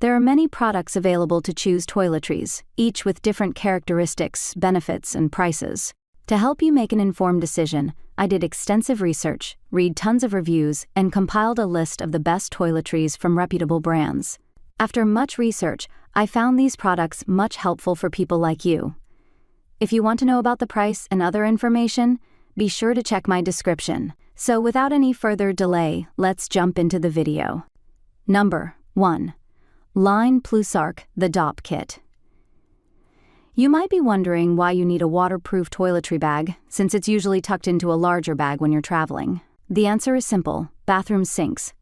There are many products available to choose toiletries, each with different characteristics, benefits, and prices. To help you make an informed decision, I did extensive research, read tons of reviews, and compiled a list of the best toiletries from reputable brands. After much research, I found these products much helpful for people like you. If you want to know about the price and other information, be sure to check my description. So without any further delay, let's jump into the video. Number 1. LINE+ARC The Dopp Kit. You might be wondering why you need a waterproof toiletry bag, since it's usually tucked into a larger bag when you're traveling. The answer is simple: bathroom sinks.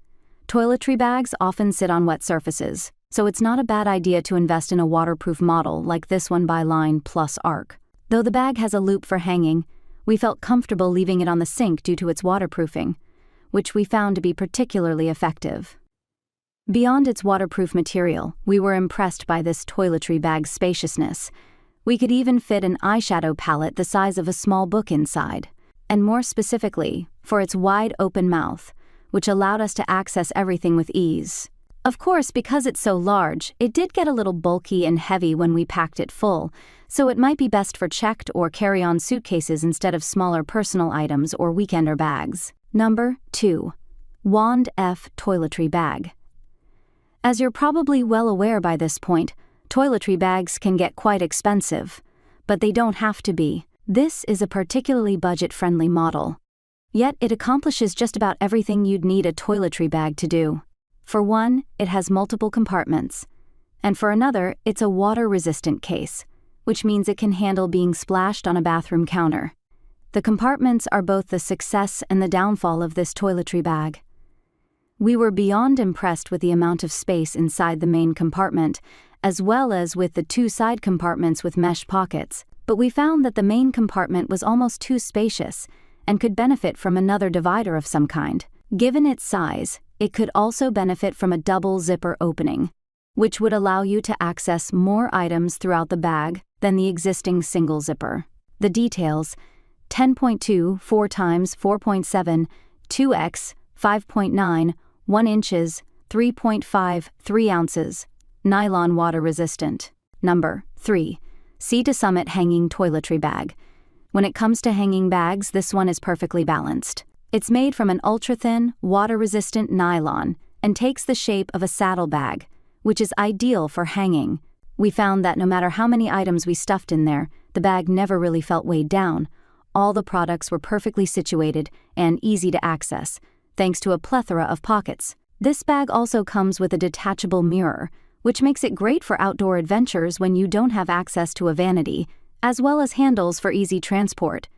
Toiletry bags often sit on wet surfaces, so it's not a bad idea to invest in a waterproof model like this one by LINE+ARC. Though the bag has a loop for hanging, we felt comfortable leaving it on the sink due to its waterproofing, which we found to be particularly effective. Beyond its waterproof material, we were impressed by this toiletry bag's spaciousness. We could even fit an eyeshadow palette the size of a small book inside, and more specifically, for its wide open mouth, which allowed us to access everything with ease. Of course, because it's so large, it did get a little bulky and heavy when we packed it full, so it might be best for checked or carry-on suitcases instead of smaller personal items or weekender bags. Number 2. WANDF Toiletry Bag. As you're probably well aware by this point, toiletry bags can get quite expensive, but they don't have to be. This is a particularly budget-friendly model. Yet it accomplishes just about everything you'd need a toiletry bag to do. For one, it has multiple compartments. And for another, it's a water-resistant case, which means it can handle being splashed on a bathroom counter. The compartments are both the success and the downfall of this toiletry bag. We were beyond impressed with the amount of space inside the main compartment, as well as with the 2 side compartments with mesh pockets, but we found that the main compartment was almost too spacious and could benefit from another divider of some kind. Given its size, it could also benefit from a double zipper opening, which would allow you to access more items throughout the bag than the existing single zipper. The details: 10.2 4 x 4.7 2x 5.9 1 inches 3.5 3 ounces, nylon water resistant. Number 3. Sea to Summit Hanging Toiletry Bag. When it comes to hanging bags, this one is perfectly balanced. It's made from an ultra-thin, water-resistant nylon and takes the shape of a saddle bag, which is ideal for hanging. We found that no matter how many items we stuffed in there, the bag never really felt weighed down. All the products were perfectly situated and easy to access, thanks to a plethora of pockets. This bag also comes with a detachable mirror, which makes it great for outdoor adventures when you don't have access to a vanity, as well as handles for easy transport.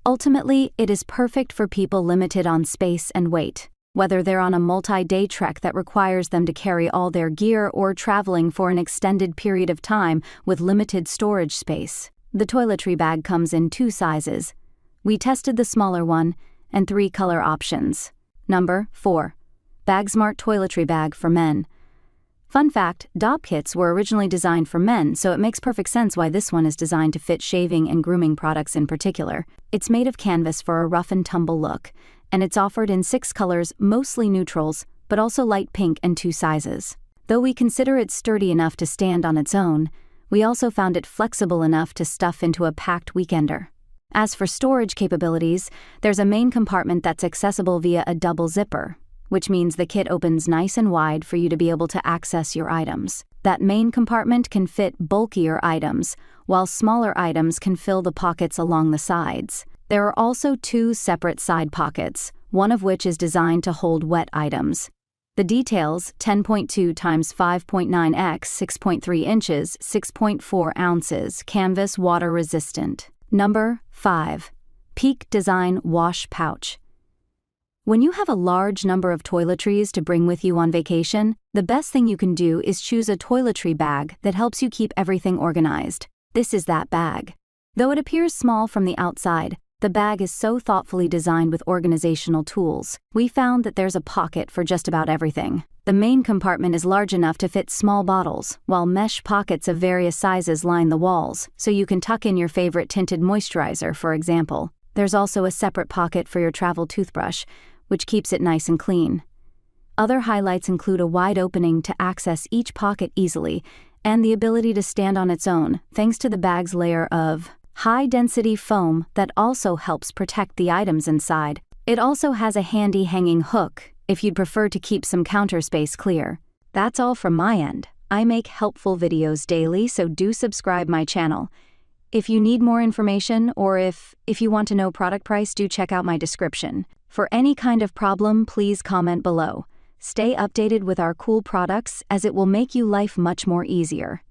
Ultimately, it is perfect for people limited on space and weight, whether they're on a multi-day trek that requires them to carry all their gear or traveling for an extended period of time with limited storage space. The toiletry bag comes in 2 sizes. We tested the smaller one and 3 color options. Number 4. Bagsmart Toiletry Bag for Men. Fun fact, Dopp kits were originally designed for men, so it makes perfect sense why this one is designed to fit shaving and grooming products in particular. It's made of canvas for a rough and tumble look, and it's offered in 6 colors, mostly neutrals, but also light pink and 2 sizes. Though we consider it sturdy enough to stand on its own, we also found it flexible enough to stuff into a packed weekender. As for storage capabilities, there's a main compartment that's accessible via a double zipper, which means the kit opens nice and wide for you to be able to access your items. That main compartment can fit bulkier items, while smaller items can fill the pockets along the sides. There are also 2 separate side pockets, one of which is designed to hold wet items. The details: 10.2 x 5.9x 6.3 inches 6.4 ounces, canvas water resistant. Number 5. Peak Design Wash Pouch. When you have a large number of toiletries to bring with you on vacation, the best thing you can do is choose a toiletry bag that helps you keep everything organized. This is that bag. Though it appears small from the outside, the bag is so thoughtfully designed with organizational tools. We found that there's a pocket for just about everything. The main compartment is large enough to fit small bottles, while mesh pockets of various sizes line the walls, so you can tuck in your favorite tinted moisturizer, for example. There's also a separate pocket for your travel toothbrush, which keeps it nice and clean. Other highlights include a wide opening to access each pocket easily, and the ability to stand on its own, thanks to the bag's layer of high-density foam that also helps protect the items inside. It also has a handy hanging hook, if you'd prefer to keep some counter space clear. That's all from my end. I make helpful videos daily, so do subscribe my channel. If you need more information, or if you want to know product price, do check out my description. For any kind of problem, please comment below. Stay updated with our cool products, as it will make you life much more easier.